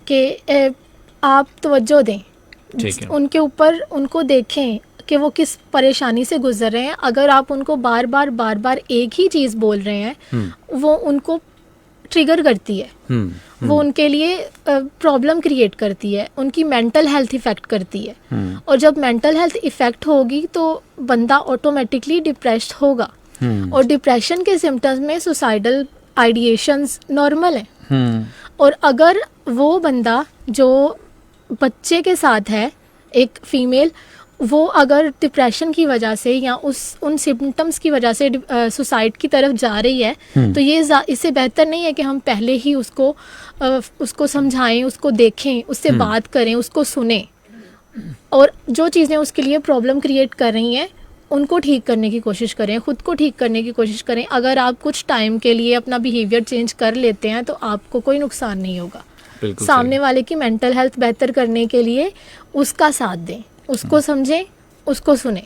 कि आप तवज्जो दें ठीक है। उनके ऊपर, उनको देखें कि वो किस परेशानी से गुजर रहे हैं। अगर आप उनको बार बार एक ही चीज़ बोल रहे हैं, वो उनको ट्रिगर करती है, वो उनके लिए प्रॉब्लम क्रिएट करती है, उनकी मेंटल हेल्थ इफ़ेक्ट करती है। और जब मेंटल हेल्थ इफ़ेक्ट होगी तो बंदा ऑटोमेटिकली डिप्रेस्ड होगा। और डिप्रेशन के सिम्टम्स में सुसाइडल आइडिएशंस नॉर्मल हैं। और अगर वो बंदा जो बच्चे के साथ है, एक फीमेल, वो अगर डिप्रेशन की वजह से या उन सिम्टम्स की वजह से सुसाइड की तरफ जा रही है, तो ये इससे बेहतर नहीं है कि हम पहले ही उसको समझाएं, उसको देखें, उससे बात करें, उसको सुने, और जो चीज़ें उसके लिए प्रॉब्लम क्रिएट कर रही हैं उनको ठीक करने की कोशिश करें, ख़ुद को ठीक करने की कोशिश करें। अगर आप कुछ टाइम के लिए अपना बिहेवियर चेंज कर लेते हैं तो आपको कोई नुकसान नहीं होगा। सामने वाले की मेंटल हेल्थ बेहतर करने के लिए उसका साथ दें, उसको समझें, उसको सुने।